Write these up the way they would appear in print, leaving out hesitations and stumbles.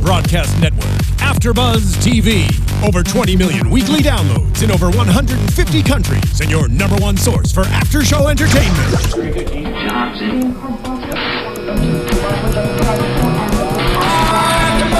broadcast network, AfterBuzz TV. Over 20 million weekly downloads in over 150 countries, and your number one source for after-show entertainment.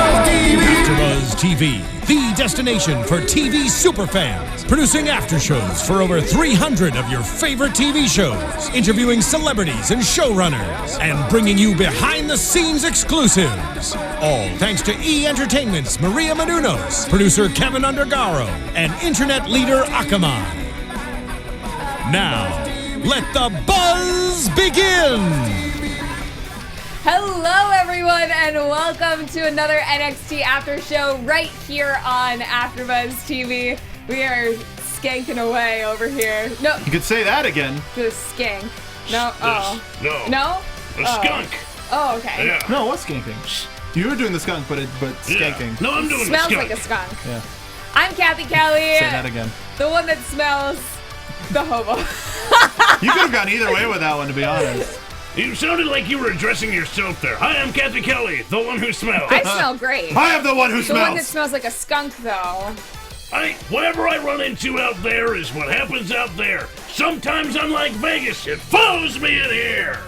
AfterBuzz TV, the destination for TV superfans, producing after shows for over 300 of your favorite TV shows, interviewing celebrities and showrunners, and bringing you behind-the-scenes exclusives. All thanks to E! Entertainment's Maria Menounos, producer Kevin Undergaro, and internet leader Akamai. Now, let the buzz begin! Hello, everyone, and welcome to another NXT After Show right here on AfterBuzz TV. We are skanking away over here. No, you could say that again. The skank. No. No. No. A skunk. Oh, okay. Yeah. No, what's skanking? You were doing the skunk, but skanking. Yeah. No, I'm doing the Smells skunk. like a skunk. Yeah. I'm Kathy Kelly. Say that again. The one that smells the hobo. You could have gone either way with that one, to be honest. You sounded like you were addressing yourself there. Hi, I'm Kathy Kelly, the one who smells. I smell great. I am the one who The one that smells. smells like a skunk, though. Whatever I run into out there is what happens out there. Sometimes, unlike Vegas, it follows me in here.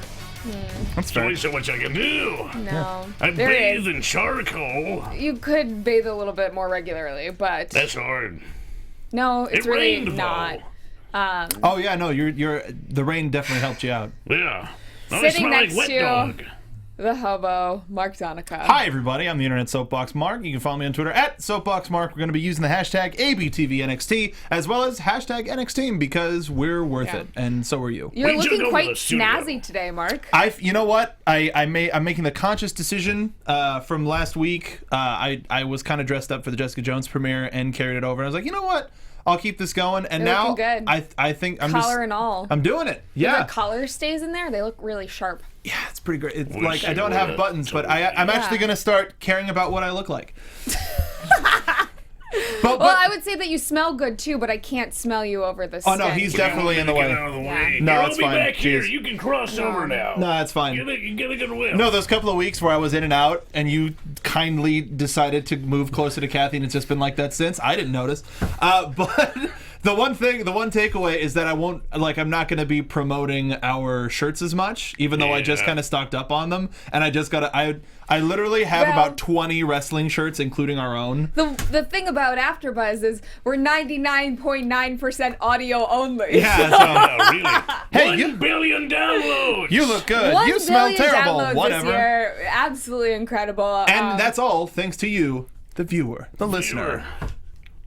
That's There's fair. only so much I can do. No. I There bathe is. in charcoal. You could bathe a little bit more regularly, but That's hard. no, it's It really rained, not. though. Oh yeah, no, the rain definitely helped you out. Yeah. I Sitting smell next like wet to- dog. The hobo, Mark Donica. Hi everybody, I'm the Internet Soapbox Mark. You can follow me on Twitter at SoapboxMark. We're going to be using the hashtag ABTVNXT as well as hashtag NXT because we're worth Yeah. it, and so are you. You're We took looking over quite the studio. snazzy today, Mark. You know what? I'm making the conscious decision from last week. I was kind of dressed up for the Jessica Jones premiere and carried it over. And I was like, you know what? I'll keep this going. And You're now looking good. I think I'm Collar and all. I'm doing it. Yeah. The collar stays in there. They look really sharp. Yeah, it's pretty great. It's Wish like I you don't were have buttons, but I'm actually gonna start caring about what I look like. But Well, I would say that you smell good too, but I can't smell you over the oh no, stench. he's definitely in the Get way. out of the Yeah. way. No, I'll it's be fine. back here. Jeez. You can cross over now. No, it's fine. Get a good whiff. No, those couple of weeks where I was in and out, and you kindly decided to move closer to Kathy, and it's just been like that since. I didn't notice. But the one takeaway is that I'm not going to be promoting our shirts as much, even though I just Yeah. kind of stocked up on them, and I literally have Well- about 20 wrestling shirts, including our own. The thing about AfterBuzz is we're 99.9% audio only. Yeah, so Yeah, really. Hey, 1 billion downloads. you look good. 1 You smell billion terrible. downloads Whatever. This year. Absolutely incredible. And that's all thanks to you, the viewer, the listener.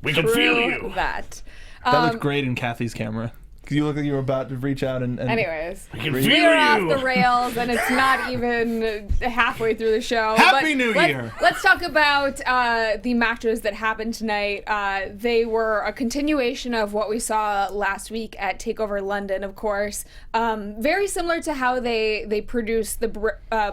We can feel True you. that. That looked great in Kathy's camera. 'Cause you look like you were about to reach out and Anyways, We can We feel we are you. off the rails, and it's not even halfway through the show. Happy But New Year. Let's talk about the matches that happened tonight. They were a continuation of what we saw last week at TakeOver London, of course. Very similar to how they produced the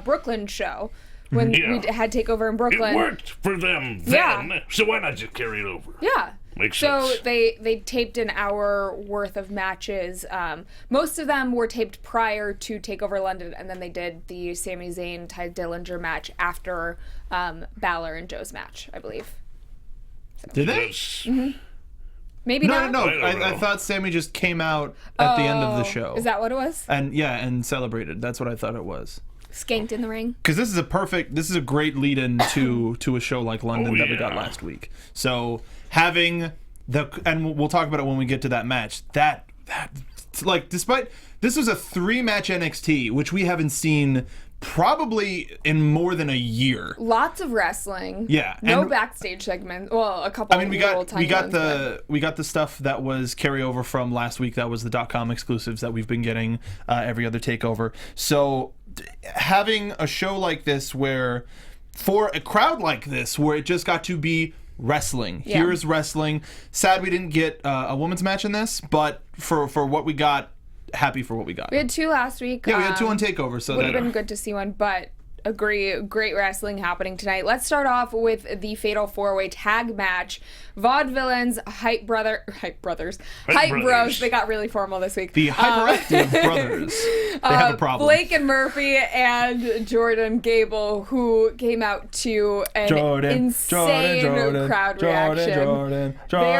Brooklyn show when Yeah. we had TakeOver in Brooklyn. It worked for them then, Yeah. so why not just carry it over? Yeah. Makes so sense. they taped an hour worth of matches. Most of them were taped prior to TakeOver London, and then they did the Sami Zayn Ty Dillinger match after Balor and Joe's match, I believe. did they? Yes. Maybe No, not. no, I don't I know. thought Sammy just came out at the end of the show. Is that what it was? and celebrated. That's what I thought it was. Skanked in the ring. Because this is a great lead-in to a show like London Oh, that we got yeah. last week. So having and we'll talk about it when we get to that match. That like despite this was a 3-match NXT, which we haven't seen probably in more than a year. Lots of wrestling. Yeah, No and- backstage segments. Well, a couple. I mean, we little got tiny ones, but- we got the stuff that was carryover from last week. That was the .com exclusives that we've been getting every other takeover. So having a show like this, where for a crowd like this, where it just got to be wrestling. Yeah. Here's wrestling. Sad we didn't get a women's match in this, but for what we got, happy for what we got. We had 2 last week. Yeah, we had 2 on takeover, so Would that have been good to see one, but Agree. Great wrestling happening tonight. Let's start off with the Fatal 4-Way Tag Match. Vaudevillains, Hype Bros. They got really formal this week. The Hyperactive Brothers. They have a problem. Blake and Murphy and Jordan Gable, who came out to an insane crowd reaction. Jordan, Gable.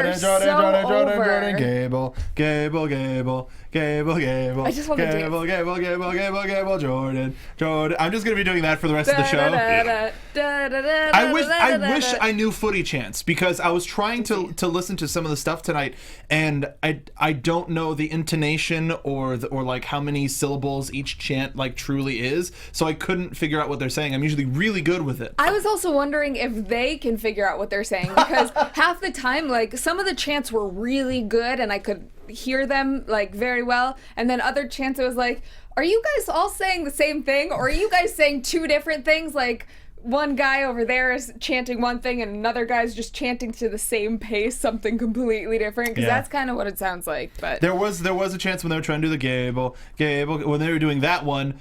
I just want to dance. Gable, Jordan. I'm just gonna be doing that for the rest of the show. I wish I knew footy chants, because I was trying to listen to some of the stuff tonight, and I don't know the intonation or like how many syllables each chant like truly is, so I couldn't figure out what they're saying. I'm usually really good with it. I was also wondering if they can figure out what they're saying, because half the time, like, some of the chants were really good and I could hear them like very well, and then other chants it was like, are you guys all saying the same thing, or are you guys saying two different things? Like, one guy over there is chanting one thing and another guy's just chanting to the same pace something completely different, because that's kind of what it sounds like. But there was a chance when they were trying to do the Gable, when they were doing that one,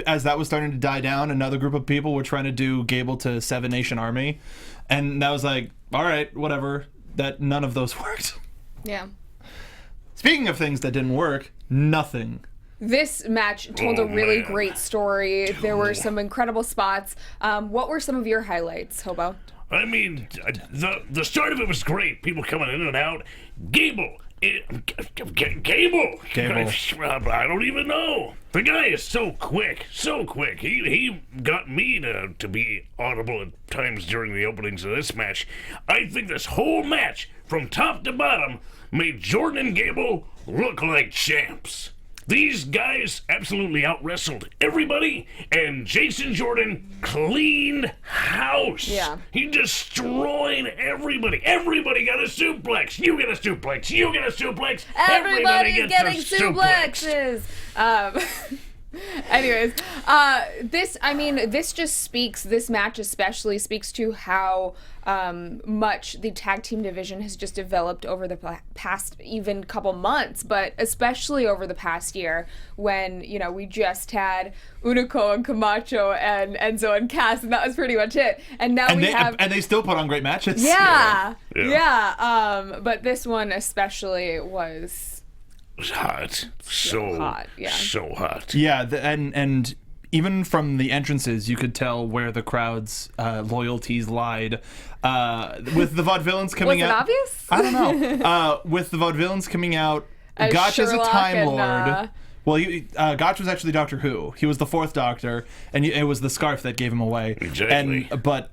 as that was starting to die down, another group of people were trying to do Gable to Seven Nation Army, and that was like, all right, whatever. That none of those worked. Yeah. Speaking of things that didn't work, nothing. This match told a really great story. There were some incredible spots. What were some of your highlights, Hobo? I mean, the start of it was great. People coming in and out. Gable. Gable. I don't even know. The guy is so quick. He got me to be audible at times during the openings of this match. I think this whole match, from top to bottom, made Jordan and Gable look like champs. These guys absolutely out-wrestled everybody, and Jason Jordan cleaned house. Yeah. He destroyed everybody. Everybody got a suplex. You get a suplex. You get a suplex. Everybody's getting suplexes. Anyways, this match especially speaks to how much the tag team division has just developed over the past even couple months, but especially over the past year, when, you know, we just had Unico and Camacho and Enzo and Cass, and that was pretty much it. And now and they still put on great matches. Yeah. But this one especially was hot. So hot. Yeah. So hot. Yeah, and even from the entrances, you could tell where the crowd's loyalties lied. With the Vaudevillains coming out... Was it obvious? I don't know. With the Vaudevillains coming out, Gotch is a Time Lord. Well, Gotch was actually Doctor Who. He was the fourth Doctor, and it was the scarf that gave him away. Exactly. But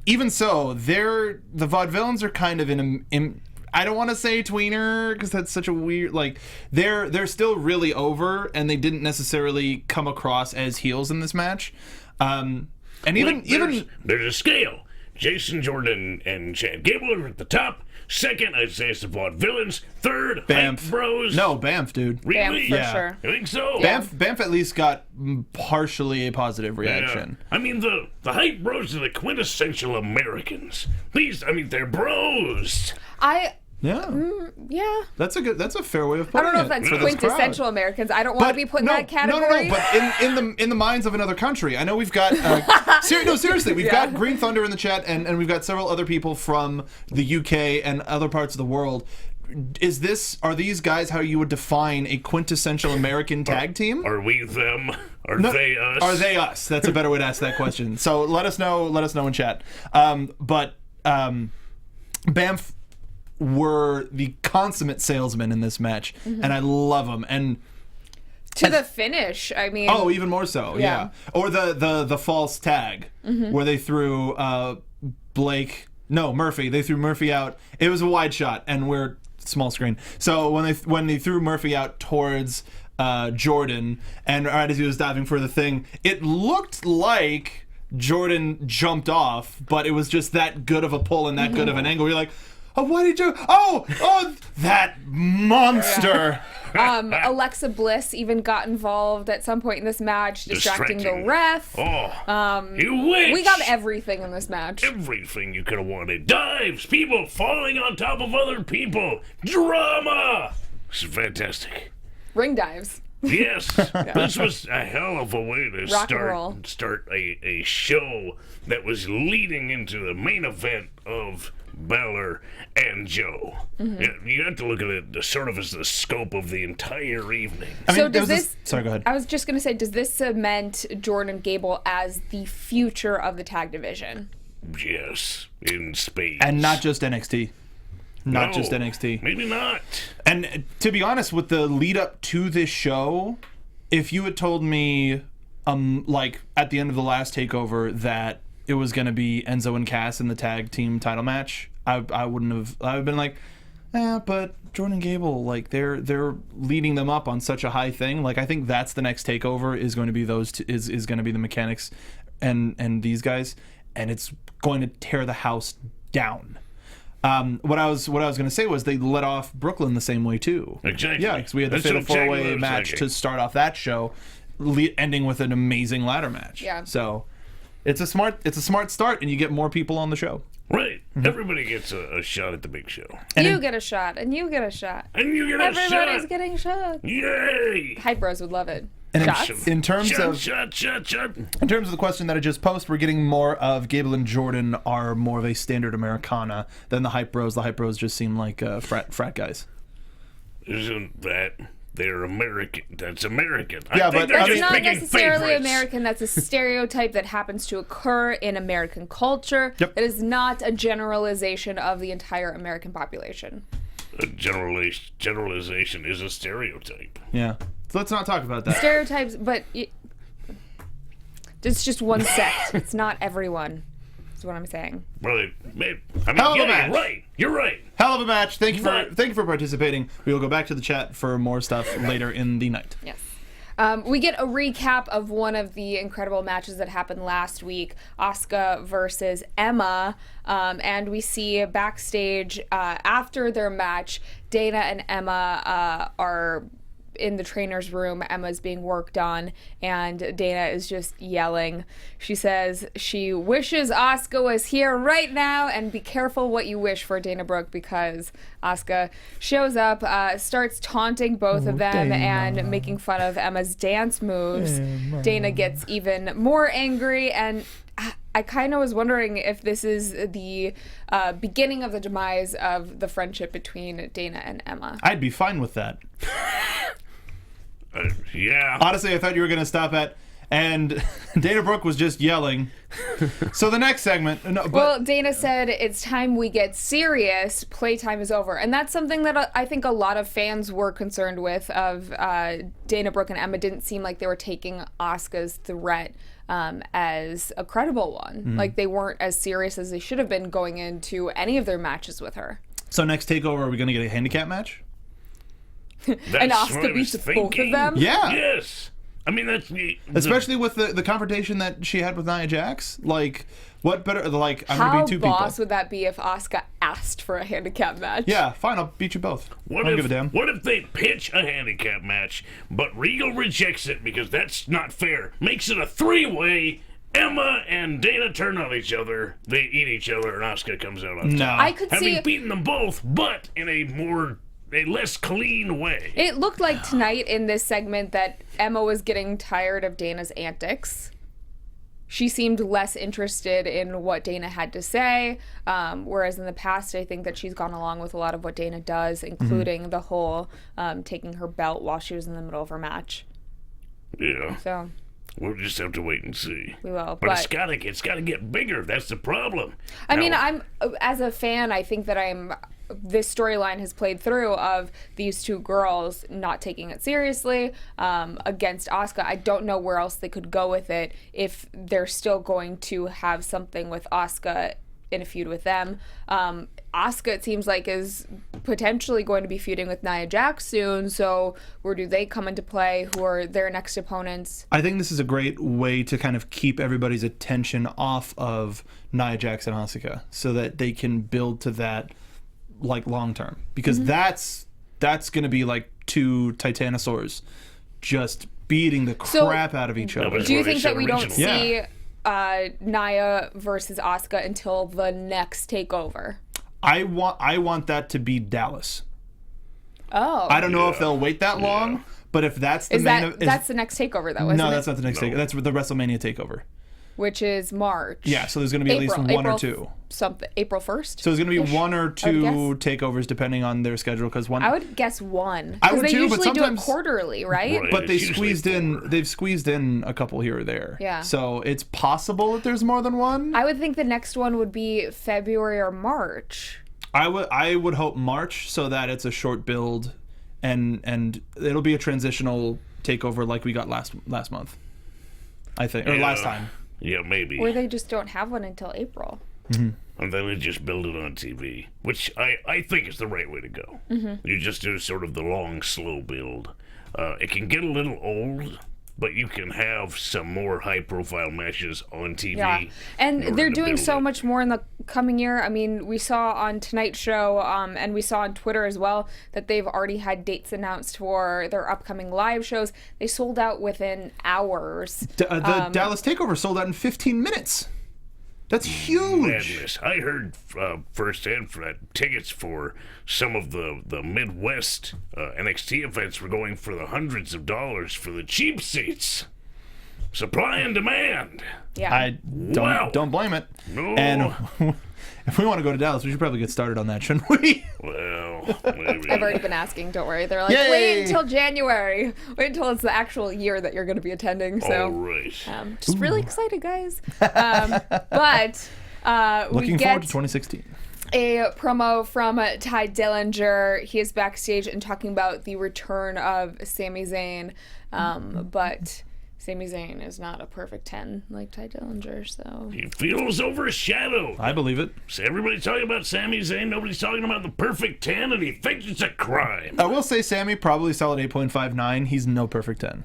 even so, the Vaudevillains are kind of in I don't want to say tweener, because that's such a weird, like, they're still really over, and they didn't necessarily come across as heels in this match. And even there's a scale. Jason Jordan and Chad Gable are at the top. Second, I'd say it's the Vaudevillains. Third, Hype Bros. No, Bamf, dude. Really? Bamf, for sure. I think so. Bamf at least got partially a positive reaction. Yeah. I mean, the Hype Bros are the quintessential Americans. They're bros. Yeah. That's a fair way of putting it. I don't know if that's quintessential Americans. I don't want to be put in that category. No, but in the minds of another country. I know we've got seriously, we've got Green Thunder in the chat, and we've got several other people from the UK and other parts of the world. Are these guys how you would define a quintessential American tag team? Are we them? They us? Are they us? That's a better way to ask that question. So let us know in chat. But Bamf were the consummate salesmen in this match, and I love them. And to the finish, I mean. Oh, even more so, yeah. Or the false tag where they threw Murphy. They threw Murphy out. It was a wide shot, and we're small screen. So when they threw Murphy out towards Jordan, and right as he was diving for the thing, it looked like Jordan jumped off, but it was just that good of a pull and that good of an angle. You're like, oh, what did you? Oh, that monster! Alexa Bliss even got involved at some point in this match, distracting the ref. You wish! We got everything in this match. Everything you could have wanted. Dives, people falling on top of other people, drama. It's fantastic. Ring dives. Yes, this was a hell of a way to Rock and roll. start a show that was leading into the main event of Balor and Joe. You have to look at it sort of as the scope of the entire evening. I mean, So there does was this? Sorry, go ahead. I was just gonna say, does this cement Jordan Gable as the future of the tag division? Yes, in space. And not just NXT. Not just NXT. Maybe not. And to be honest, with the lead up to this show, if you had told me, like at the end of the last takeover, that it was going to be Enzo and Cass in the tag team title match, I wouldn't have. I would have been like, but Jordan Gable, like they're leading them up on such a high thing. Like I think that's the next takeover is going to be is going to be the Mechanics, and these guys, and it's going to tear the house down. What I was going to say was they let off Brooklyn the same way too. Exactly. Yeah, because we had the That's fatal exactly what I four-way was match thinking. to start off that show, ending with an amazing ladder match. Yeah. So it's a smart start, and you get more people on the show. Right. Everybody gets a shot at the big show. And You get a shot, and you get a shot. And you get a Everybody's shot. getting shots. Yay! Hype Bros would love it. And Shots? in terms of Shot. in terms of the question that I just posed, we're getting more of Gable and Jordan are more of a standard Americana than the Hype Bros. The Hype Bros just seem like frat guys. Isn't that they're American? That's American. Yeah, I think but they're I That's mean- just not picking necessarily favorites. American. That's a stereotype that happens to occur in American culture. Yep. It is not a generalization of the entire American population. A generalization is a stereotype. Yeah. So let's not talk about that. Stereotypes, but it's just one sect. It's not everyone. Is what I'm saying. Well, I mean, Hell of a yeah, match. you're right. You're right. Hell of a match. Thank you But- for participating. We will go back to the chat for more stuff later in the night. Yes. We get a recap of one of the incredible matches that happened last week, Asuka versus Emma, and we see backstage after their match, Dana and Emma are in the trainer's room. Emma's being worked on, and Dana is just yelling. She says she wishes Asuka was here right now, and be careful what you wish for, Dana Brooke, because Asuka shows up, starts taunting both of them Dana. and making fun of Emma's dance moves. Dana gets even more angry, and I kind of was wondering if this is the beginning of the demise of the friendship between Dana and Emma. I'd be fine with that. Yeah. Honestly, I thought you were going to stop at, and Dana Brooke was just yelling. So the next segment, no, but Well, Dana said it's time we get serious. Playtime is over, and that's something that I think a lot of fans were concerned with. Of Dana Brooke and Emma didn't seem like they were taking Asuka's threat as a credible one. Like they weren't as serious as they should have been going into any of their matches with her. so next takeover, are we going to get a handicap match? And That's what I Asuka was beats both of thinking. them. Yeah. Yes. I mean, that's Especially with the confrontation that she had with Nia Jax. Like, what better? Like, I'm going How to be two boss people. would that be if Asuka asked for a handicap match? Yeah, fine. I'll beat you both. I What don't if, give a damn. What if they pitch a handicap match, but Regal rejects it because that's not fair? Makes it a three-way. Emma and Dana turn on each other. They eat each other, and Asuka comes out on top. No. I could Having see. beaten them both, but in a less clean way. It looked like tonight in this segment that Emma was getting tired of Dana's antics. She seemed less interested in what Dana had to say, whereas in the past, I think that she's gone along with a lot of what Dana does, including the whole taking her belt while she was in the middle of her match. Yeah. So We'll just have to wait and see. we will. But it's gotta get bigger. That's the problem. I mean, Now, I'm as a fan, I think that this storyline has played through of these two girls not taking it seriously against Asuka. I don't know where else they could go with it if they're still going to have something with Asuka in a feud with them. Asuka, it seems like, is potentially going to be feuding with Nia Jax soon, so where do they come into play? Who are their next opponents? I think this is a great way to kind of keep everybody's attention off of Nia Jax and Asuka so that they can build to that like long term, because that's going to be like two titanosaurs just beating the So- crap out of each other. That's Do you what they think said that we don't originally. see Nia versus Asuka until the next takeover? I want that to be Dallas. Oh. I don't know if they'll wait that long, But if that's the that's the next takeover though? No, that's not the next takeover. That's the WrestleMania takeover, which is March. Yeah, so there's going to be at least one or two. April 1st. So there's going to be one or two takeovers depending on their schedule. Because one, I would guess one. I would they too, usually but sometimes do it quarterly, right? But they've squeezed in a couple here or there. Yeah. So it's possible that there's more than one. I would think the next one would be February or March. I would hope March, so that it's a short build, and it'll be a transitional takeover like we got last month, I think, or last time. Yeah, maybe. Or they just don't have one until April. Mm-hmm. And then they just build it on TV, which I think is the right way to go. Mm-hmm. You just do sort of the long, slow build. It can get a little old, but you can have some more high-profile matches on TV. Yeah, and they're doing so much more in the coming year. I mean, we saw on Tonight's Show, and we saw on Twitter as well, that they've already had dates announced for their upcoming live shows. They sold out within hours. The Dallas TakeOver sold out in 15 minutes. That's huge. Madness. I heard firsthand that tickets for some of the Midwest NXT events were going for the hundreds of dollars for the cheap seats. Supply and demand. Yeah. I don't blame it. No. And if we want to go to Dallas, we should probably get started on that, shouldn't we? Well, maybe. I've already been asking, don't worry. They're like, Yay! wait until January. Wait until it's the actual year that you're going to be attending. So, All right. just really excited, guys. But Looking we get forward to 2016. a promo from Ty Dillinger. He is backstage and talking about the return of Sami Zayn. But Sami Zayn is not a perfect 10 like Ty Dillinger, so... He feels overshadowed. I believe it. So everybody's talking about Sami Zayn, nobody's talking about the perfect 10, and he thinks it's a crime. I will say Sammy probably solid 8.59. He's no perfect 10.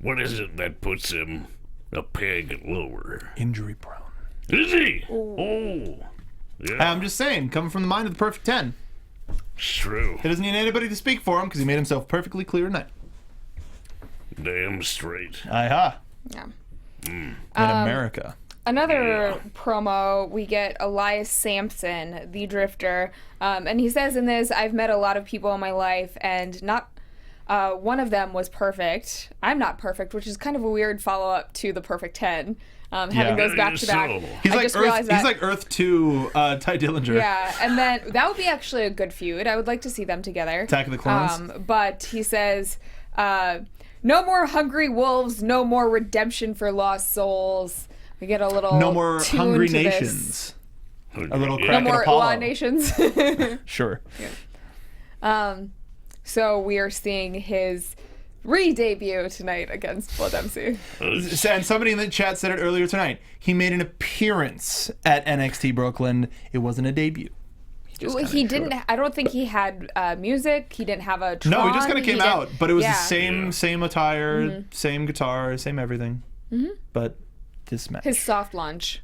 What is it that puts him a peg lower? Injury prone. Is he? Oh. Yeah, I'm just saying, coming from the mind of the perfect 10. it's true. He doesn't need anybody to speak for him because he made himself perfectly clear tonight. Damn straight. Aha. Yeah. In America. Another promo, we get Elias Sampson, the Drifter, and he says in this, I've met a lot of people in my life, and not one of them was perfect. I'm not perfect, which is kind of a weird follow-up to the Perfect 10, having those back-to-back. He's I he's like Earth 2 Ty Dillinger. Yeah, and then that would be actually a good feud. I would like to see them together. Attack of the Clones. But he says, no more hungry wolves, no more redemption for lost souls. We get a little No more tune hungry to nations. This. A little No crack at more Apollo. nations. Sure. So we are seeing his re-debut tonight against Blood MC. And somebody in the chat said it earlier tonight. He made an appearance at NXT Brooklyn. It wasn't a debut. He didn't. I don't think he had music. He didn't have a. Tron. No, he just kind of came out, but it was the same attire, Mm-hmm. same guitar, same everything. Mm-hmm. But this match. His soft launch.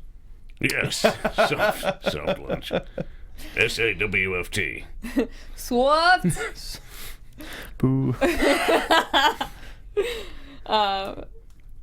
Yes. Soft lunch. SAWFT. Swapped. Boo.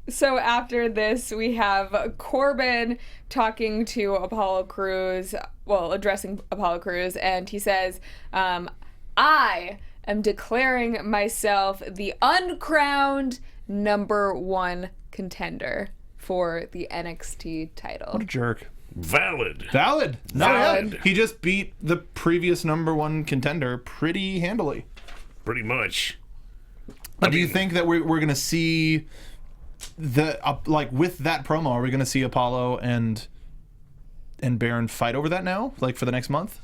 So after this, we have Corbin talking to Apollo Crews, well, addressing Apollo Crews, and he says, I am declaring myself the uncrowned #1 contender for the NXT title. What a jerk. Valid. Valid. No, Valid. yeah. He just beat the previous #1 contender pretty handily. Pretty much. Do you think that we're going to see the with that promo? Are we going to see Apollo and Baron fight over that now, like for the next month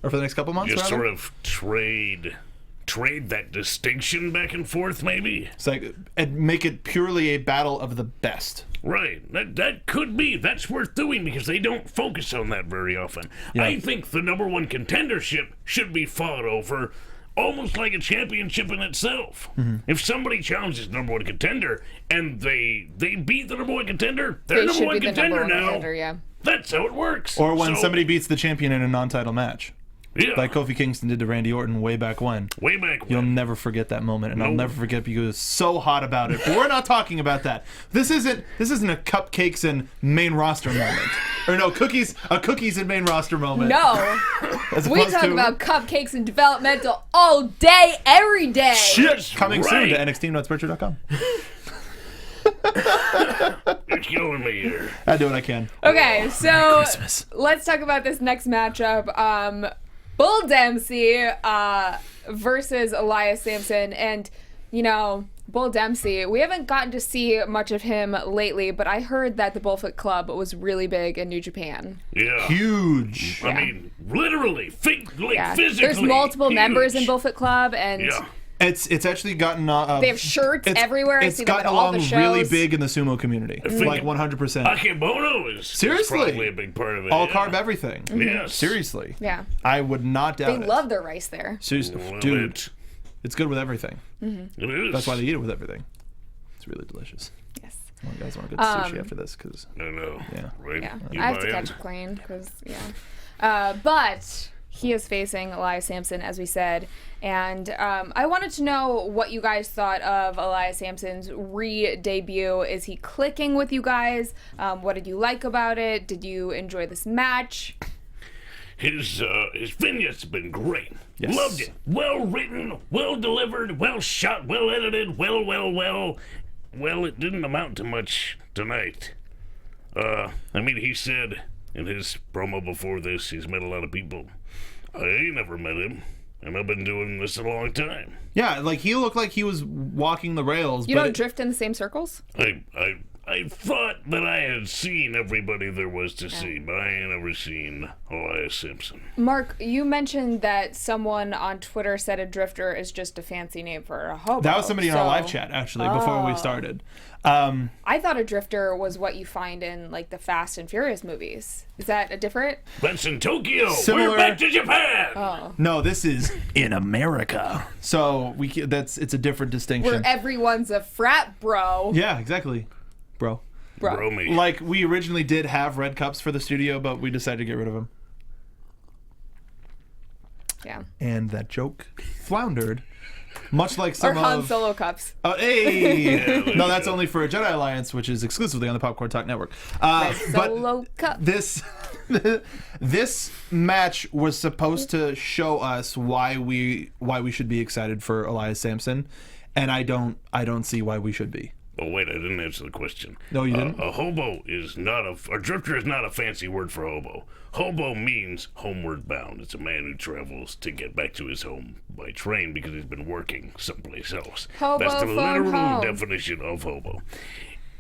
or for the next couple months? Just rather? sort of trade that distinction back and forth, maybe. It's like and make it purely a battle of the best. Right. That could be. That's worth doing because they don't focus on that very often. Yeah. I think the #1 contendership should be fought over almost like a championship in itself. Mm-hmm. If somebody challenges #1 contender and they beat the #1 contender, they're They should #1 be the contender #1 now. contender, yeah. That's how it works. Or when So- somebody beats the champion in a non-title match. Yeah. like Kofi Kingston did to Randy Orton way back when. Way back when. You'll never forget that moment, and I'll never forget because he was so hot about it. But we're not talking about that. This isn't a cupcakes and main roster moment, or no, cookies and main roster moment. No. As We opposed talk to about cupcakes and developmental all day, every day. shit coming soon to right. NXT.Spreadshirt.com. You're killing me here. I do what I can. Okay, so Christmas. let's talk about this next matchup. Bull Dempsey versus Elias Sampson. And, you know, Bull Dempsey, we haven't gotten to see much of him lately, but I heard that the Bullfoot Club was really big in New Japan. Yeah. Huge. I mean, literally, physically. There's multiple huge. members in Bullfoot Club, and Yeah. It's actually gotten. they have shirts everywhere. I It's see them at gotten all the along shows. really big in the sumo community, like 100%. Akebono is Seriously. probably a big part of it. All yeah. carb everything. Yes. Seriously. Yeah. I would not doubt They it. love their rice there. Seriously, Love dude, it. it's good with everything. It is. That's why they eat it with everything. It's really delicious. Yes. Well, you guys want to go to sushi after this? Because I know. Yeah. Right? Yeah. You I have to buy catch in? a plane because, but he is facing Elias Sampson, as we said. And I wanted to know what you guys thought of Elias Sampson's re-debut. Is he clicking with you guys? What did you like about it? Did you enjoy this match? His vignettes have been great. Yes. Loved it. Well written, well delivered, well shot, well edited, well. Well, it didn't amount to much tonight. I mean, he said in his promo before this, he's met a lot of people. I ain't never met him, and I've been doing this a long time. yeah, like he looked like he was walking the rails. You but don't drift in the same circles? I thought that I had seen everybody there was to see, but I ain't ever seen Elias Simpson. Mark, you mentioned that someone on Twitter said a drifter is just a fancy name for a hobo. that was somebody in our so- live chat actually before we started. I thought a drifter was what you find in like the Fast and Furious movies. Is that a different? That's in Tokyo. Similar- We're back to Japan. No, this is in America. So it's a different distinction. Where everyone's a frat bro. Yeah, exactly, bro. Bro me. Like we originally did have red cups for the studio, but we decided to get rid of them. Yeah. And that joke floundered, much like Or some Han of. Solo cups. Oh, hey! there No, you that's go. only for Jedi Alliance, which is exclusively on the Popcorn Talk Network. But Solo cup. this this match was supposed to show us why we should be excited for Elias Sampson, and I don't see why we should be. Oh, wait, I didn't answer the question. No, you didn't? A hobo is not a drifter is not a fancy word for hobo. Hobo means homeward bound. It's a man who travels to get back to his home by train because he's been working someplace else. Hobo That's the phone literal home. definition of hobo.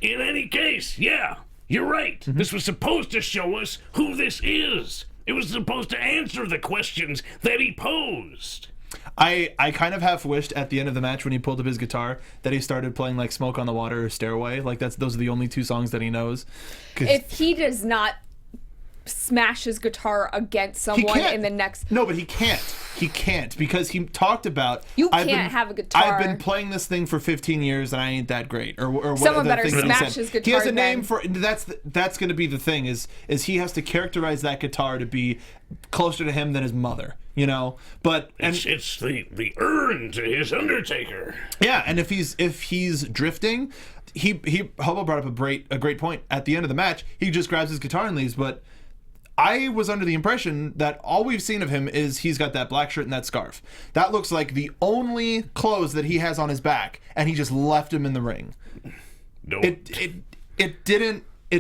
In any case, yeah, you're right. Mm-hmm. This was supposed to show us who this is. It was supposed to answer the questions that he posed. I kind of half wished at the end of the match when he pulled up his guitar that he started playing like Smoke on the Water or Stairway. Like those are the only two songs that he knows. 'Cause If he does not smash his guitar against he someone can't. in the next. No, but he can't. He can't because he talked about. You I've can't been- have a guitar. I've been playing this thing for 15 years and I ain't that great. Or what Someone the better thing that he smash said. his He has guitar a name then. for that's going to be the thing is he has to characterize that guitar to be closer to him than his mother. You know, but It's the urn to his Undertaker. yeah, and if he's drifting, he Hobo brought up a great point at the end of the match. He just grabs his guitar and leaves, but I was under the impression that all we've seen of him is he's got that black shirt and that scarf. That looks like the only clothes that he has on his back, and he just left him in the ring. No, It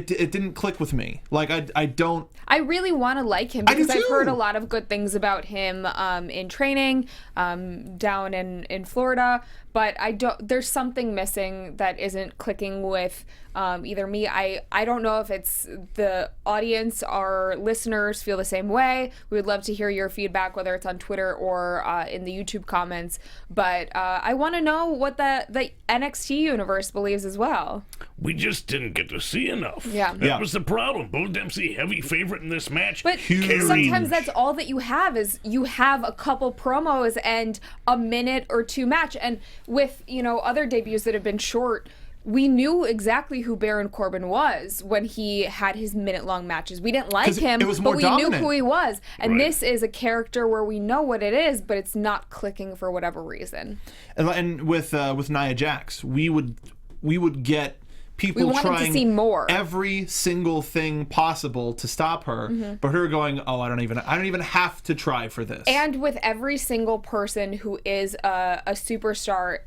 didn't click with me. Like I don't. I really want to like him I do because I've too. heard a lot of good things about him in training down in Florida, but I don't. There's something missing that isn't clicking with either me. I don't know if it's the audience, our listeners feel the same way. We would love to hear your feedback, whether it's on Twitter or in the YouTube comments. But I want to know what the NXT universe believes as well. we just didn't get to see enough. Yeah. That was the problem. Bull Dempsey, heavy favorite in this match. But sometimes that's all that you have is you have a couple promos and a minute or two match. And with, other debuts that have been short, we knew exactly who Baron Corbin was when he had his minute-long matches. We didn't like 'Cause him, it was but more we dominant. knew who he was. And Right. this is a character where we know what it is, but it's not clicking for whatever reason. And with Nia Jax, we would get people We wanted to trying see more. every single thing possible to stop her, but her going, "Oh, I don't even have to try for this." And with every single person who is a superstar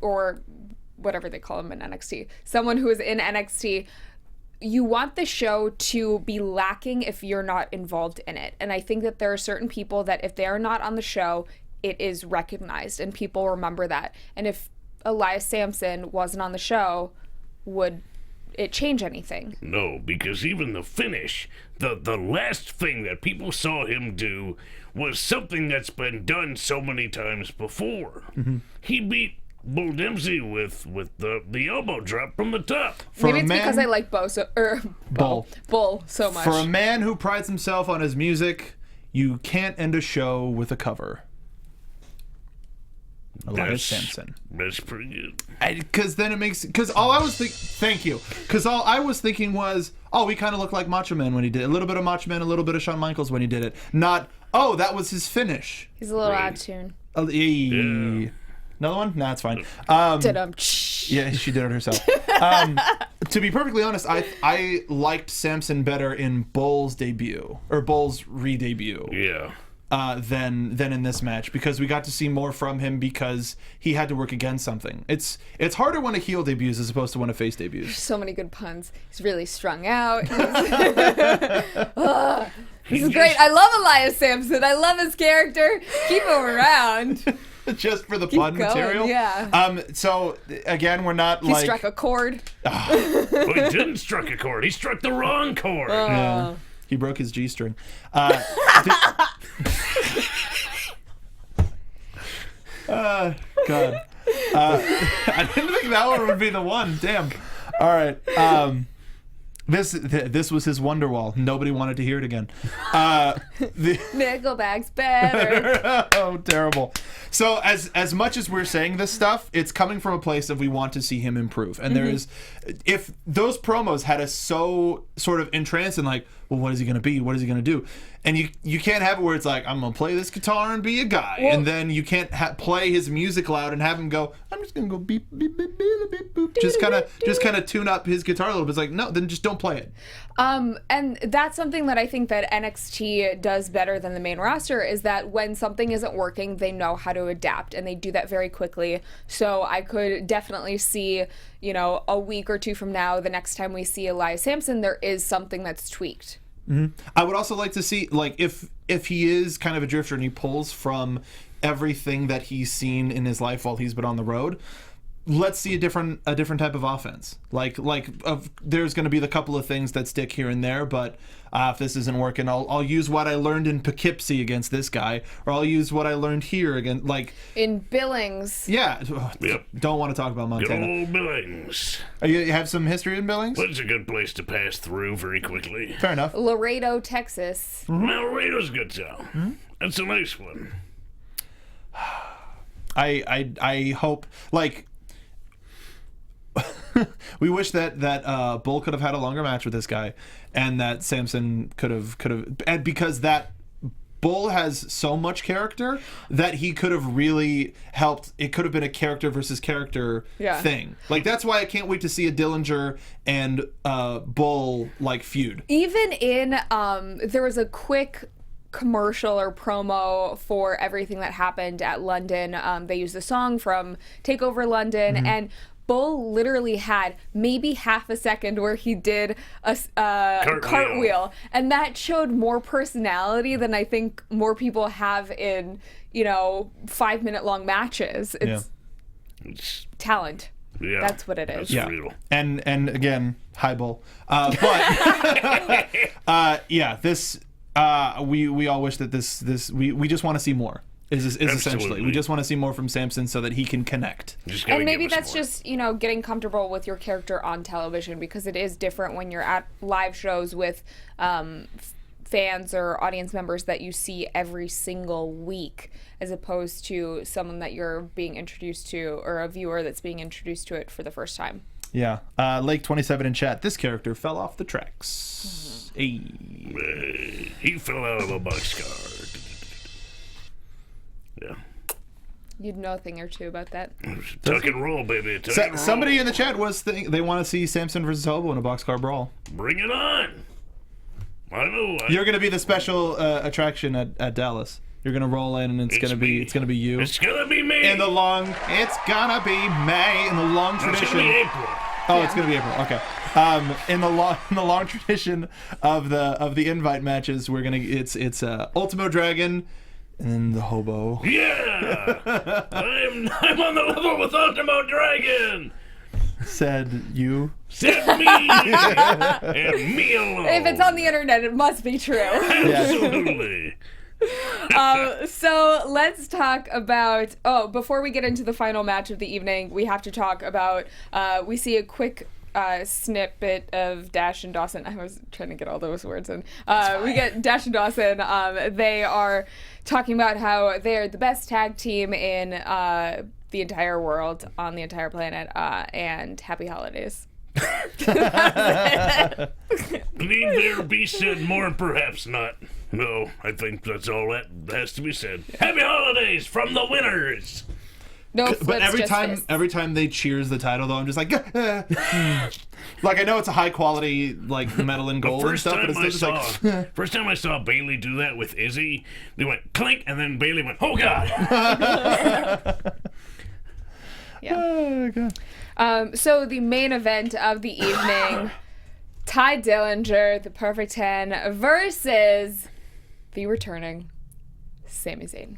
or whatever they call them in NXT, someone who is in NXT, you want the show to be lacking if you're not involved in it. And I think that there are certain people that if they're not on the show, it is recognized and people remember that. And if Elias Sampson wasn't on the show, would it change anything? No, because even the finish, the last thing that people saw him do was something that's been done so many times before. He beat Bull Dempsey with the elbow drop from the top. Maybe it's because I like Bull so much. For a man who prides himself on his music, you can't end a show with a cover. Elias Sampson. That's pretty good. Because then it makes... Because all I was thinking... Thank you. Because all I was thinking was, oh, he kind of looked like Macho Man when he did it. A little bit of Macho Man, a little bit of Shawn Michaels when he did it. Not, oh, that was his finish. He's a little Right. out of tune. Yeah. Another one? Nah, it's fine. Yeah, she did it herself. To be perfectly honest, I liked Samson better in Bull's debut, or Bull's re-debut. Yeah. Than in this match, because we got to see more from him because he had to work against something. It's harder when a heel debuts as opposed to when a face debuts. So many good puns. He's really strung out. This is great. I love Elias Sampson. I love his character. Keep him around. Just for the pun going, material. yeah. So again, we're not He like struck a chord. But he didn't struck a chord. He struck the wrong chord. Yeah. He broke his G-string. God. I didn't think that one would be the one. Damn. All right. This was his Wonderwall. Nobody wanted to hear it again. Nickelback's better. Oh, terrible. So as much as we're saying this stuff, it's coming from a place of we want to see him improve. And there is, if those promos had us so sort of entranced and like, well, what is he going to be? What is he going to do? And you can't have it where it's like, I'm going to play this guitar and be a guy. Well, and then you can't play his music loud and have him go, I'm just going to go beep, beep, beep, beep, beep, boop. Just kind of tune up his guitar a little bit. It's like, no, then just don't play it. And that's something that I think that NXT does better than the main roster is that when something isn't working, they know how to adapt and they do that very quickly. So I could definitely see, a week or two from now, the next time we see Elias Sampson, there is something that's tweaked. I would also like to see, like, if he is kind of a drifter and he pulls from everything that he's seen in his life while he's been on the road, let's see a different type of offense. There's going to be the couple of things that stick here and there, but if this isn't working, I'll use what I learned in Poughkeepsie against this guy, or I'll use what I learned here again, like in Billings. Yeah. Yep. Don't want to talk about Good Montana. old Billings. You have some history in Billings? But it's a good place to pass through very quickly. Fair enough. Laredo, Texas. Well, Laredo's a good town. That's a nice one. I hope, like, we wish that Bull could have had a longer match with this guy, and that Samson could have, and because that Bull has so much character that he could have really helped. It could have been a character versus character thing. Like, that's why I can't wait to see a Dillinger and Bull like feud. Even in there was a quick commercial or promo for everything that happened at London. They used the song from Takeover London, and Bull literally had maybe half a second where he did a cartwheel, and that showed more personality than I think more people have in 5-minute long matches. It's talent. Yeah, that's what it is. Yeah, real. and again, hi Bull. But this we all wish that this we just want to see more. Is essentially we just want to see more from Samson so that he can connect. And maybe that's just getting comfortable with your character on television, because it is different when you're at live shows with fans or audience members that you see every single week, as opposed to someone that you're being introduced to, or a viewer that's being introduced to it for the first time. Yeah. Lake 27 in chat. This character fell off the tracks. Hey. He fell out of a boxcar. Yeah. You'd know a thing or two about that. Tuck and roll, baby. Tuck and roll. Somebody in the chat they want to see Samson versus Hobo in a boxcar brawl. Bring it on. I know. You're going to be the special attraction at Dallas. You're going to roll in, and it's going to be you. It's gonna be me. It's gonna be May in the long tradition. It's gonna be April. Oh, it's gonna be April. Okay. In the long tradition of the invite matches, it's Ultimo Dragon and then the Hobo. Yeah. I'm on the level with Ultimo Dragon. Said you. Said me. And me alone. If it's on the internet, it must be true. Absolutely. So let's talk about, before we get into the final match of the evening, we have to talk about, we see a quick snippet of Dash and Dawson. I was trying to get all those words in. We get Dash and Dawson. They are talking about how they're the best tag team in the entire world, on the entire planet, and happy holidays. Need there be said more, perhaps not. No, I think that's all that has to be said. Happy holidays from the winners. No, but every time they cheers the title, though, I'm just like, like I know it's a high quality like metal and gold and stuff, but it's just like. First time I saw Bailey do that with Izzy, they went clink, and then Bailey went, "Oh God!" Yeah. Oh God. So the main event of the evening, Ty Dillinger, the Perfect 10, versus the returning Sami Zayn.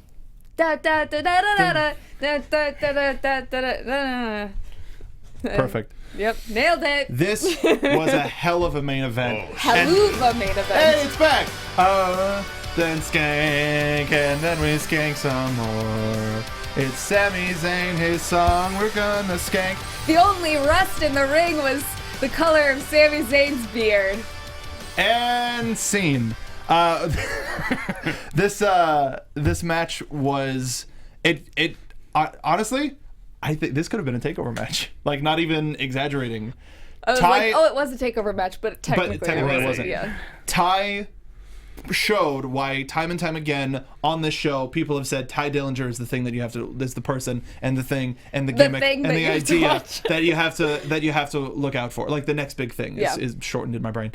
Perfect. Yep, nailed it. This was a hell of a main event. Hell of a main event. Hey, it's back. Then skank, and then we skank some more. It's Sami Zayn, his song, we're gonna skank. The only rust in the ring was the color of Sami Zayn's beard. And scene. This match was honestly, I think this could have been a takeover match. Like, not even exaggerating. I was it was a takeover match, but technically it wasn't. Yeah. Ty showed why time and time again on this show people have said Ty Dillinger is the thing that you have to, is the person and the thing and the gimmick and the idea that you have to look out for. Like the next big thing is shortened in my brain.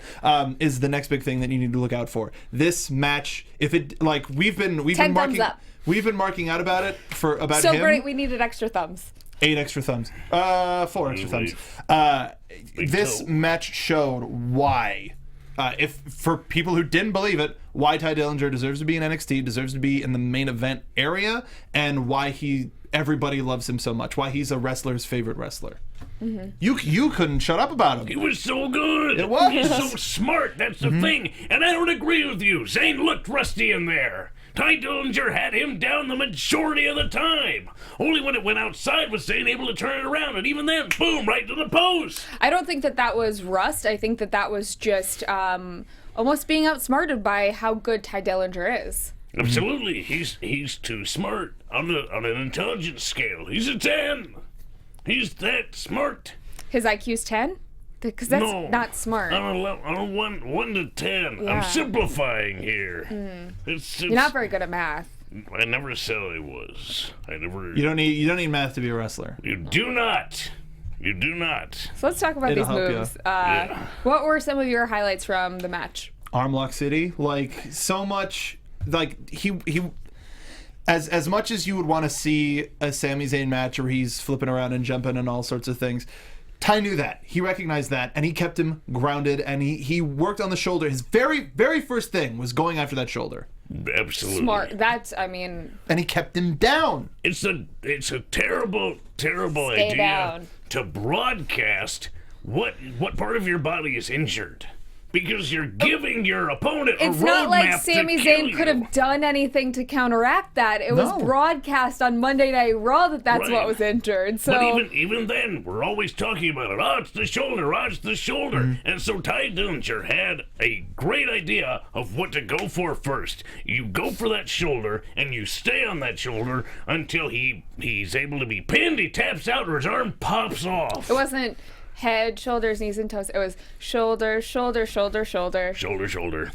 Is the next big thing that you need to look out for. This match, if it like we've been marking out about it for about so him. great, we needed extra thumbs. 8 extra thumbs. 4 extra thumbs. This match showed why. If for people who didn't believe it, why Ty Dillinger deserves to be in NXT, deserves to be in the main event area, and why everybody loves him so much. Why he's a wrestler's favorite wrestler. Mm-hmm. You couldn't shut up about him. He was so good. It was. He's so smart. That's the thing. And I don't agree with you. Zayn looked rusty in there. Ty Dillinger had him down the majority of the time. Only when it went outside was Zayn able to turn it around, and even then, boom, right to the post. I don't think that was rust. I think that was just almost being outsmarted by how good Ty Dillinger is. Absolutely. He's too smart on an intelligence scale. He's a 10. He's that smart. His IQ's 10? Because that's not smart. On a 1 to 10. Yeah. I'm simplifying here. It's, You're not very good at math. I never said I was. You don't need math to be a wrestler. You do not. You do not. So let's talk about these moves. What were some of your highlights from the match? Armlock City, like so much, like he. As much as you would want to see a Sami Zayn match where he's flipping around and jumping and all sorts of things, Ty knew that. He recognized that, and he kept him grounded, and he worked on the shoulder. His very, very first thing was going after that shoulder. Absolutely. Smart. And he kept him down. It's a terrible Stay idea down. to broadcast what part of your body is injured. Because you're giving your opponent a roadmap to kill you. It's not like Sami Zayn could have done anything to counteract that. It was broadcast on Monday Night Raw that's what was injured. So, but even then, we're always talking about it. Oh, it's the shoulder. Oh, it's the shoulder. Mm-hmm. And so Ty Dillinger had a great idea of what to go for first. You go for that shoulder, and you stay on that shoulder until he's able to be pinned. He taps out, or his arm pops off. it wasn't head, shoulders, knees, and toes. It was shoulder, shoulder, shoulder, shoulder. Shoulder, shoulder.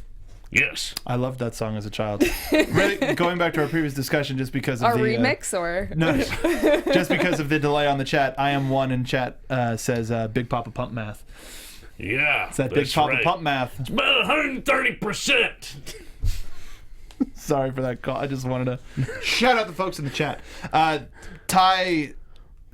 Yes. I loved that song as a child. Really, going back to our previous discussion, just because of A the remix or no, just because of the delay on the chat. I am one in chat says Big Papa Pump math. Yeah. It's that Big Papa Pump math. It's about 130%. Sorry for that call. I just wanted to shout out the folks in the chat. Ty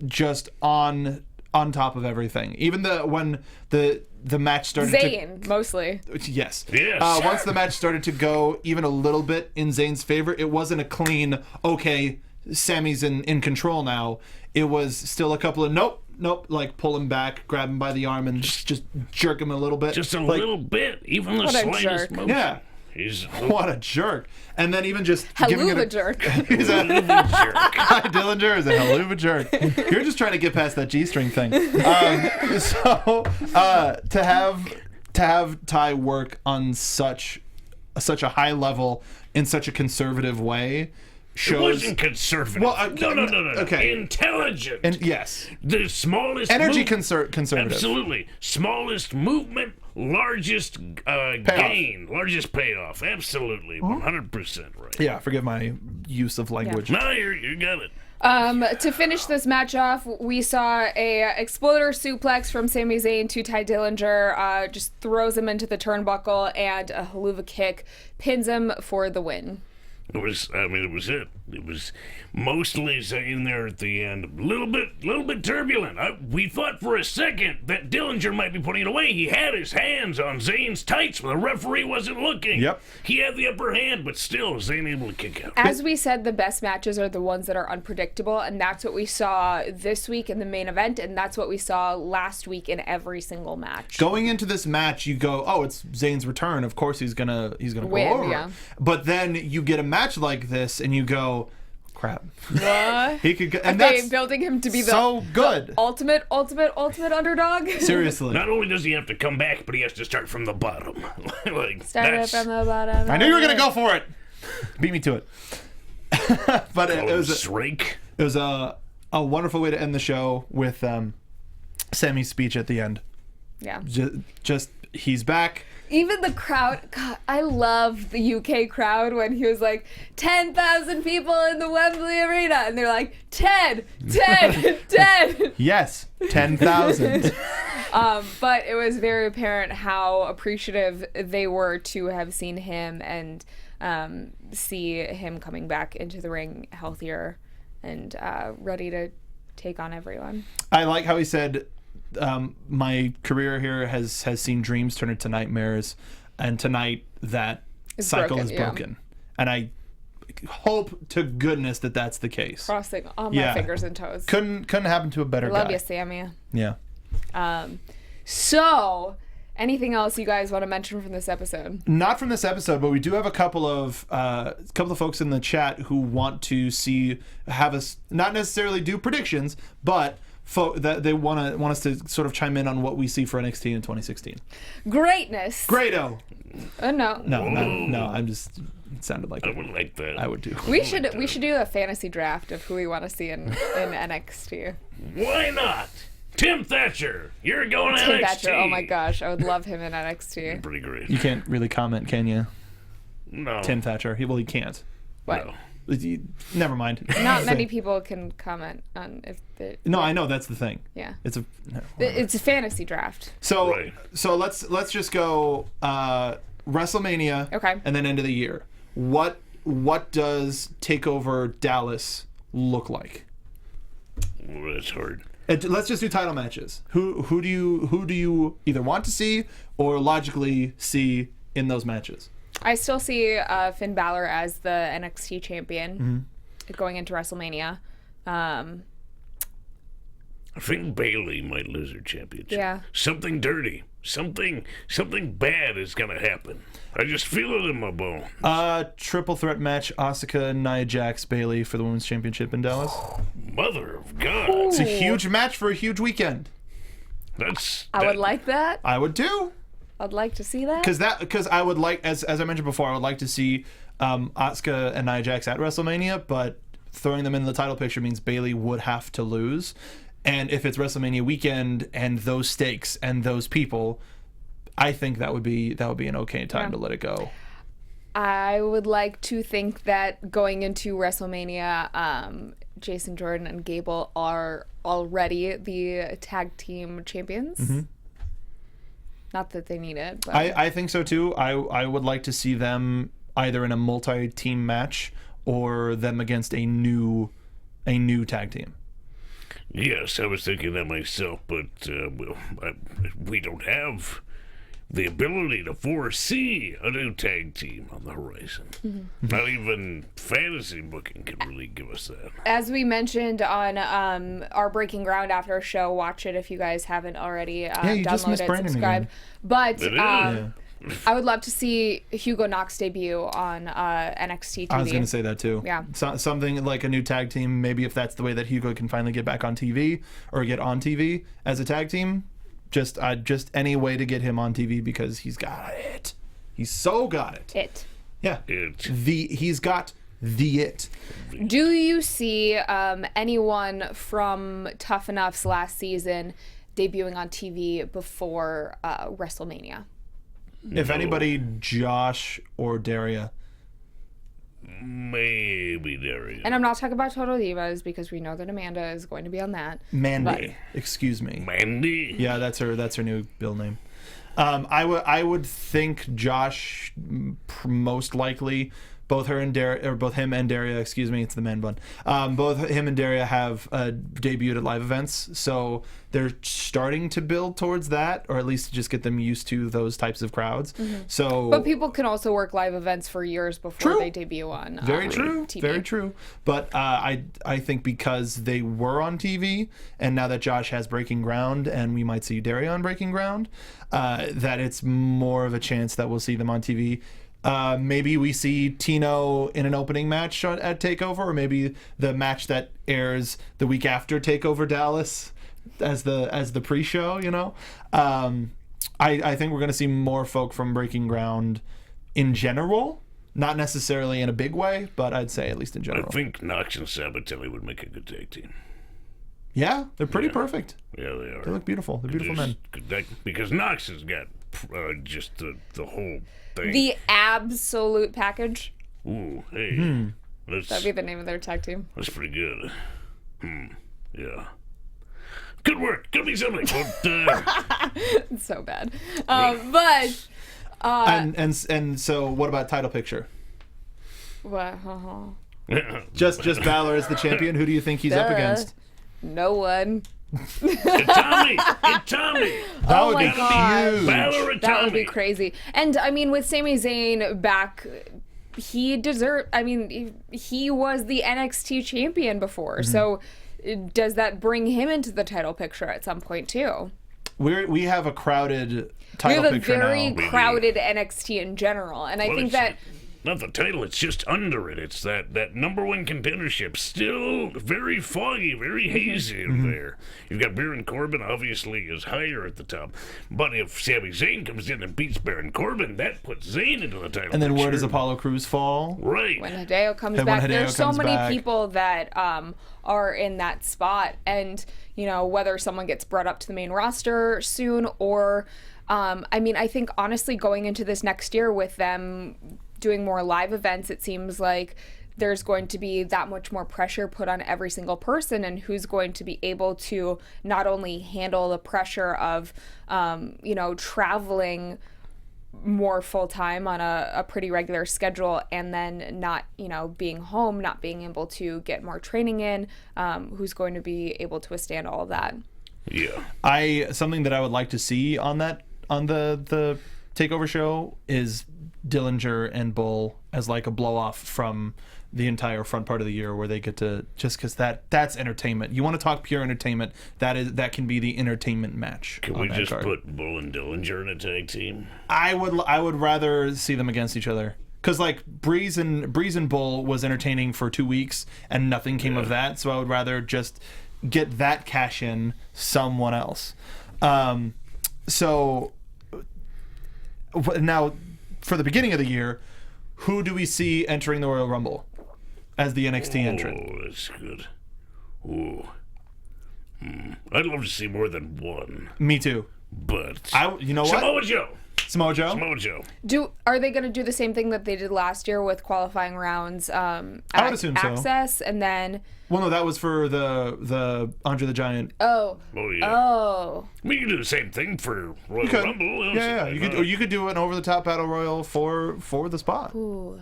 just on top of everything. Even when the match started. Zayn, mostly. Yes. Yes. Once the match started to go even a little bit in Zayn's favor, it wasn't a clean, okay, Sammy's in control now. It was still a couple of nope, like pull him back, grab him by the arm, and just jerk him a little bit. Just a like, little bit. Even the What a slightest jerk. motion. Yeah. He's What a jerk. And then even just giving it Haluva a jerk. He's a jerk. Ty Dillinger is a haluva jerk. You're just trying to get past that G-string thing. To have Ty work on such a high level in such a conservative way shows. It wasn't conservative. Well, no. okay. Intelligent. And yes, The smallest energy movement. conservative. Absolutely. Smallest movement, largest gain, largest payoff. Absolutely. 100% right. Yeah, forgive my use of language. No, you got it. To finish this match off, we saw a exploder suplex from Sami Zayn to Ty Dillinger, just throws him into the turnbuckle, and a haluva kick pins him for the win. It was it. It was mostly Zayn there at the end. A little bit turbulent. We thought for a second that Dillinger might be putting it away. He had his hands on Zayn's tights, but the referee wasn't looking. Yep. He had the upper hand, but still, Zayn able to kick out. As we said, the best matches are the ones that are unpredictable, and that's what we saw this week in the main event, and that's what we saw last week in every single match. Going into this match, you go, "Oh, it's Zayn's return. Of course, he's gonna Win, go over." yeah. But then you get a match like this, and you go, "Crap, What? he could." And They that's building him to be the so good. ultimate underdog. Seriously, Not only does he have to come back, but he has to start from the bottom. Like, Started that's from the bottom. I knew you were gonna go for it. Beat me to it. But it was Shrink. it was a wonderful way to end the show with Sammy's speech at the end. Yeah. Just he's back. Even the crowd, God, I love the UK crowd when he was like, 10,000 people in the Wembley Arena. And they're like, 10. Yes, 10,000. But it was very apparent how appreciative they were to have seen him and see him coming back into the ring healthier and ready to take on everyone. I like how he said, my career here has seen dreams turn into nightmares, and tonight that cycle is broken. And I hope to goodness that that's the case. Crossing all my fingers and toes. Couldn't happen to a better guy. Love you, Sammy. Yeah. So, anything else you guys want to mention from this episode? Not from this episode, but we do have a couple of folks in the chat who want to have us not necessarily do predictions, but that they want us to sort of chime in on what we see for NXT in 2016. Greatness. Great-o. No. No. I'm just. It sounded like I would like that. I would too. We should do a fantasy draft of who we want to see in NXT. Why not? Tim Thatcher, you're going to Tim NXT. Thatcher, oh my gosh, I would love him in NXT. Pretty great. You can't really comment, can you? No. Tim Thatcher. He can't. What? No. Never mind. Not many people can comment on if the. No, I know that's the thing. Yeah. It's a fantasy draft. So Right. so let's just go WrestleMania. Okay. And then end of the year. What does TakeOver Dallas look like? Well, that's hard. Let's just do title matches. Who do you either want to see or logically see in those matches? I still see Finn Balor as the NXT champion going into WrestleMania. I think Bayley might lose her championship. Yeah. Something dirty. Something bad is gonna happen. I just feel it in my bone. Triple threat match: Asuka, Nia Jax, Bayley for the women's championship in Dallas. Mother of God. It's a huge match for a huge weekend. I would like that. I would too. I'd like to see that. Because I would like, as I mentioned before, I would like to see Asuka and Nia Jax at WrestleMania, but throwing them in the title picture means Bayley would have to lose. And if it's WrestleMania weekend and those stakes and those people, I think that would be an okay time to let it go. I would like to think that going into WrestleMania, Jason Jordan and Gable are already the tag team champions. Mm-hmm. Not that they need it, but I think so too. I would like to see them either in a multi-team match or them against a new tag team. Yes, I was thinking that myself, but we don't have the ability to foresee a new tag team on the horizon. Mm-hmm. Not even fantasy booking can really give us that. As we mentioned on our Breaking Ground after show, watch it if you guys haven't already. Download it, subscribe. But I would love to see Hugo Knox debut on NXT TV. I was going to say that too. Yeah. Something like a new tag team, maybe if that's the way that Hugo can finally get back on TV or get on TV as a tag team. Just any way to get him on TV because he's got it. He's so got it. Yeah. He's got the it. Do you see anyone from Tough Enough's last season debuting on TV before WrestleMania? If anybody, Josh or Daria. Maybe Daria. And I'm not talking about Total Divas because we know that Amanda is going to be on that. Mandy. Excuse me. Mandy? Yeah, that's her new bill name. I would think Josh most likely. Both him and Daria, excuse me, it's the man bun. Both him and Daria have debuted at live events, so they're starting to build towards that, or at least just get them used to those types of crowds. Mm-hmm. But people can also work live events for years before they debut on TV. Very true. But I think because they were on TV, and now that Josh has Breaking Ground, and we might see Daria on Breaking Ground, that it's more of a chance that we'll see them on TV. Maybe we see Tino in an opening match at TakeOver, or maybe the match that airs the week after TakeOver Dallas as the pre-show. I think we're going to see more folk from Breaking Ground in general, not necessarily in a big way, but I'd say at least in general. I think Knox and Sabatelli would make a good tag team. Yeah, they're pretty perfect. Yeah, they are. They look beautiful. They're beautiful men. Because Knox has got just the whole thing. The absolute package. Ooh, hey. That'd be the name of their tag team. That's pretty good. Yeah. Good work. Could be something. It's so bad. But and so what about title picture? What? Just Balor as the champion. Who do you think he's up against? No one. Tommy! That would be huge. Balor and That Tommy. would be crazy. And I mean, with Sami Zayn back, he was the NXT champion before. Mm-hmm. So does that bring him into the title picture at some point too? We have a crowded title picture now. We have a very crowded NXT in general, and I think that. Not the title, it's just under it. It's that number one contendership. Still very foggy, very hazy in there. You've got Baron Corbin, obviously, is higher at the top. But if Sami Zayn comes in and beats Baron Corbin, that puts Zayn into the title. And then where does Apollo Crews fall? Right. When Hideo comes back, there's so many people that are in that spot. And, whether someone gets brought up to the main roster soon or, I think, honestly, going into this next year with them doing more live events, it seems like there's going to be that much more pressure put on every single person, and who's going to be able to not only handle the pressure of traveling more full-time on a pretty regular schedule, and then not being home, not being able to get more training in, who's going to be able to withstand all of that. Yeah, something that I would like to see on the TakeOver show is Dillinger and Bull as like a blow off from the entire front part of the year, where they get to, just because that's entertainment. You want to talk pure entertainment, that can be the entertainment match. Can we just put Bull and Dillinger in a tag team? I would rather see them against each other, because like Breeze and Bull was entertaining for 2 weeks and nothing came of that. So I would rather just get that cash in someone else. So now, for the beginning of the year, who do we see entering the Royal Rumble as the NXT entrant? Oh, that's good. Ooh. I'd love to see more than one. Me too. But You know what? Samoa Joe. Samoa Joe? Samoa Joe. Are they going to do the same thing that they did last year with qualifying rounds? I would assume so. Access, and then. Well, no, that was for the Andre the Giant. Oh. Oh yeah. Oh. We can do the same thing for Royal You could. Rumble. Yeah. You could do an over the top battle royal for the spot. Ooh.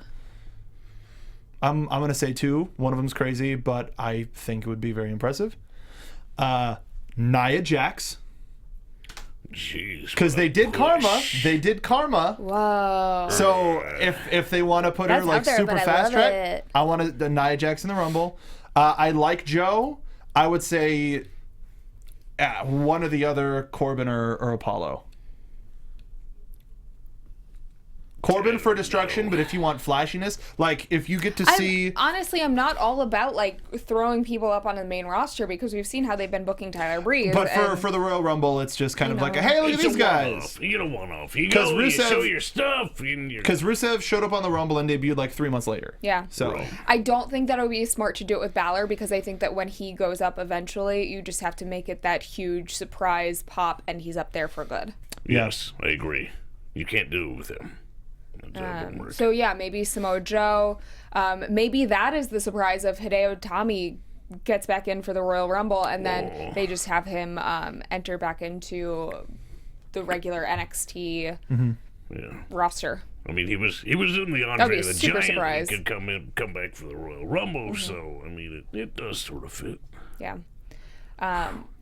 I'm gonna say 2. One of them's crazy, but I think it would be very impressive. Nia Jax. Jeez. Because they did Karma. They did Karma. Whoa. So if they want to put her That's like out there, super but I fast love track, it. I want the Nia Jax in the Rumble. I like Joe. I would say one or the other, Corbin or Apollo. Corbin for destruction, but if you want flashiness, like if you get to see... Honestly, I'm not all about like throwing people up on the main roster because we've seen how they've been booking Tyler Breeze. But for the Royal Rumble, it's just kind of like, hey, look at these guys. You get a one-off. You go, you show your stuff. Because Rusev showed up on the Rumble and debuted like 3 months later. Yeah. So I don't think that it would be smart to do it with Balor because I think that when he goes up eventually, you just have to make it that huge surprise pop and he's up there for good. Yes, I agree. You can't do it with him. So yeah, maybe Samoa Joe. Maybe that is the surprise of Hideo Itami gets back in for the Royal Rumble, and then they just have him enter back into the regular NXT roster. I mean, he was in the Andre the Giant. Surprise. He could come back for the Royal Rumble. So I mean, it does sort of fit. Yeah.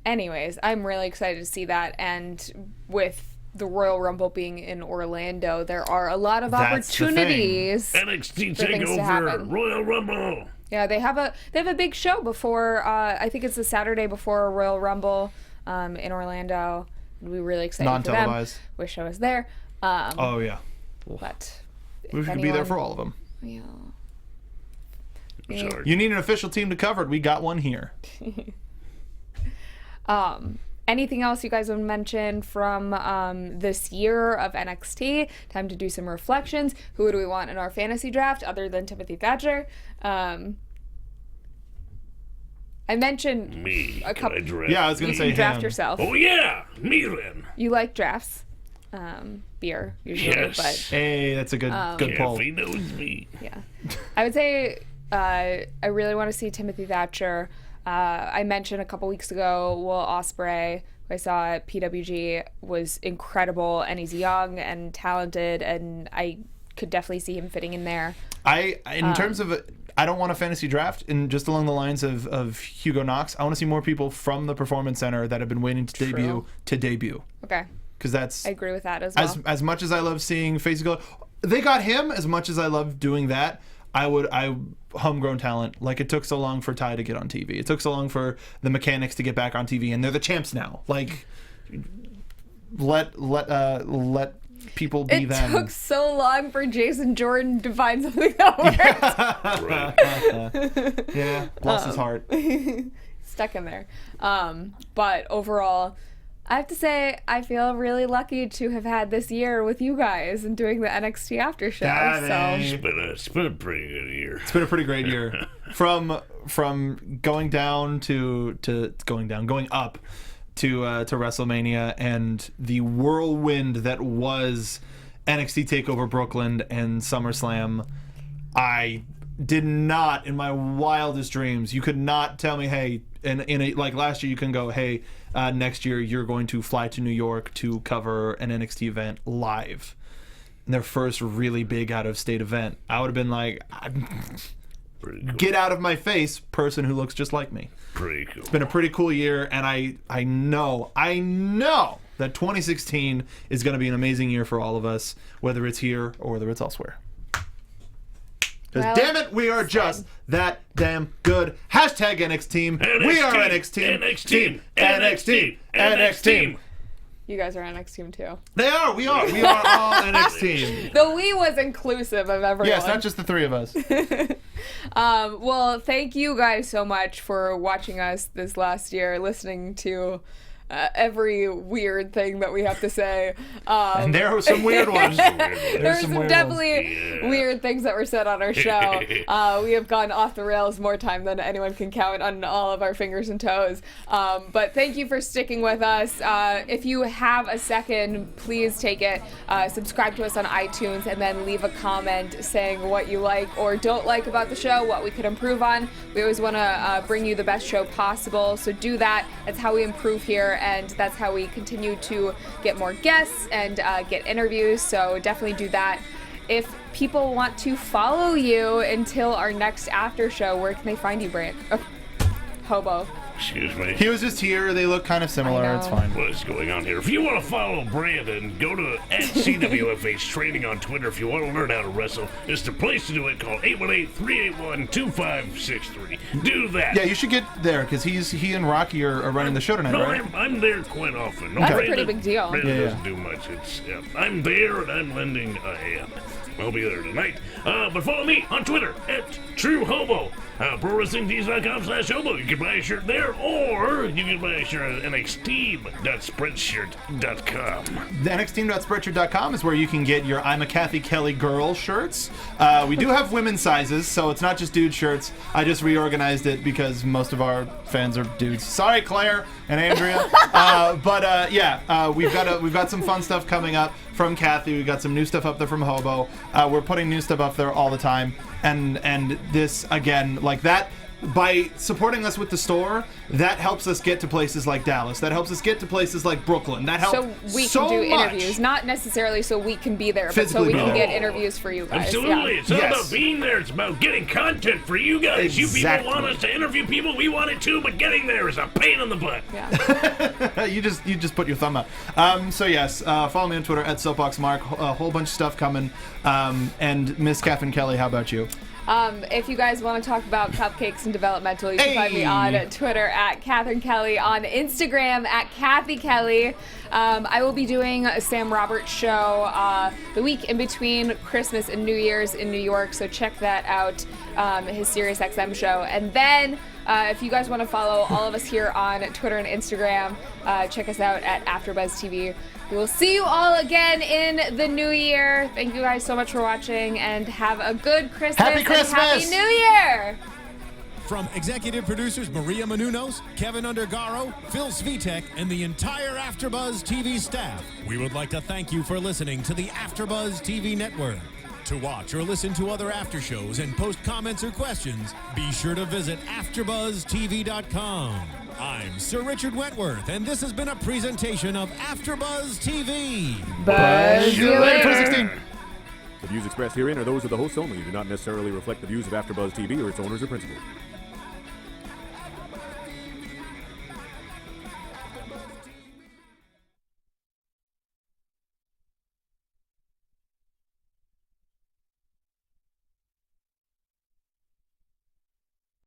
Anyways, I'm really excited to see that, and with the Royal Rumble being in Orlando, there are a lot of opportunities. NXT for things to Takeover happen. Royal Rumble. Yeah, they have a big show before. I think it's the Saturday before Royal Rumble in Orlando. We're really excited for them. Non-televised. Wish I was there. oh yeah, But we could be there for all of them. Yeah. I'm sorry. You need an official team to cover it. We got one here. Anything else you guys would mention from this year of NXT? Time to do some reflections. Who do we want in our fantasy draft other than Timothy Thatcher? I mentioned Me. a couple. Yeah, I was gonna You say can draft him. yourself. Oh yeah, me then. You like drafts, beer usually, Yes. but Hey, that's a good poll. Caffeine knows me. yeah, I would say I really want to see Timothy Thatcher. I mentioned a couple weeks ago, Will Ospreay, who I saw at PWG, was incredible, and he's young and talented, and I could definitely see him fitting in there. In terms of, I don't want a fantasy draft, and just along the lines of Hugo Knox, I want to see more people from the Performance Center that have been waiting to debut. Okay. Because that's... I agree with that as well. As much as I love seeing faces go, they got him. As much as I love doing that, I homegrown talent. Like, it took so long for Ty to get on TV. It took so long for the Mechanics to get back on TV, and they're the champs now. Like, let people be them. It took so long for Jason Jordan to find something that worked. Yeah, bless his heart. Stuck in there. But overall, I have to say, I feel really lucky to have had this year with you guys and doing the NXT after show. It's been a pretty good year. It's been a pretty great year. From going up to WrestleMania and the whirlwind that was NXT TakeOver Brooklyn and SummerSlam. I did not, in my wildest dreams, you could not tell me, hey, like last year, you can go, hey, next year you're going to fly to New York to cover an NXT event live. And their first really big out-of-state event. I would have been like, Pretty cool. Get out of my face, person who looks just like me. Pretty cool. It's been a pretty cool year, and I know that 2016 is going to be an amazing year for all of us, whether it's here or whether it's elsewhere. Because damn it, we are just that damn good. Hashtag NXT team. We are NXT team. NXT team. NXT team. You guys are NXT team too. They are. We are. We are all NXT team. The we was inclusive of everyone. Yes, not just the three of us. Well, thank you guys so much for watching us this last year, listening to every weird thing that we have to say. And there were some weird ones. There's some definitely weird things that were said on our show. We have gone off the rails more time than anyone can count on all of our fingers and toes. But thank you for sticking with us. If you have a second, please take it. Subscribe to us on iTunes and then leave a comment saying what you like or don't like about the show, what we could improve on. We always want to bring you the best show possible, so do that. That's how we improve here, and that's how we continue to get more guests and get interviews, so definitely do that. If people want to follow you until our next after show, where can they find you, Brant? Oh, Hobo. Excuse me. He was just here. They look kind of similar. It's fine. What is going on here? If you want to follow Brandon, go to @CWFH Training on Twitter. If you want to learn how to wrestle, it's the place to do it. Call 818-381-2563. Do that. Yeah, you should get there because he and Rocky are running the show tonight, no, right? I'm there quite often. No, That's a pretty big deal. Brandon doesn't do much. I'm there and I'm lending a hand. I'll be there tonight. But follow me on Twitter @TrueHobo. ProWrestlingTees.com/hobo. You can buy a shirt there, or you can buy a shirt at NXT.Spreadshirt.com. The NXT.Spreadshirt.com is where you can get your I'm a Kathy Kelly girl shirts. We do have women's sizes, so it's not just dude shirts. I just reorganized it because most of our fans are dudes. Sorry, Claire and Andrea. We've got some fun stuff coming up from Kathy. We've got some new stuff up there from Hobo. We're putting new stuff up there all the time. And this, again, like that, by supporting us with the store, that helps us get to places like Dallas. That helps us get to places like Brooklyn. That helps so we can do interviews, not necessarily so we can be there, but so we can get interviews for you guys. Absolutely. Yeah. It's not about being there. It's about getting content for you guys. Exactly. You people want us to interview people. We want it too, but getting there is a pain in the butt. Yeah. you just put your thumb up. Follow me on Twitter @SoapboxMark. A whole bunch of stuff coming. And Miss Catherine Kelly, how about you? If you guys want to talk about cupcakes and developmental, you can find me on Twitter @Catherine Kelly, on Instagram @Kathy Kelly. I will be doing a Sam Roberts show the week in between Christmas and New Year's in New York, so check that out, his SiriusXM show. And then if you guys want to follow all of us here on Twitter and Instagram, check us out @AfterBuzz TV. We will see you all again in the new year. Thank you guys so much for watching, and have a good Christmas. Happy Christmas! And Happy New Year! From executive producers Maria Menounos, Kevin Undergaro, Phil Svitek, and the entire AfterBuzz TV staff, we would like to thank you for listening to the AfterBuzz TV network. To watch or listen to other after shows and post comments or questions, be sure to visit AfterBuzzTV.com. I'm Sir Richard Wentworth, and this has been a presentation of AfterBuzz TV. Buzz you later. 2016. The views expressed herein are those of the hosts only and do not necessarily reflect the views of AfterBuzz TV or its owners or principals.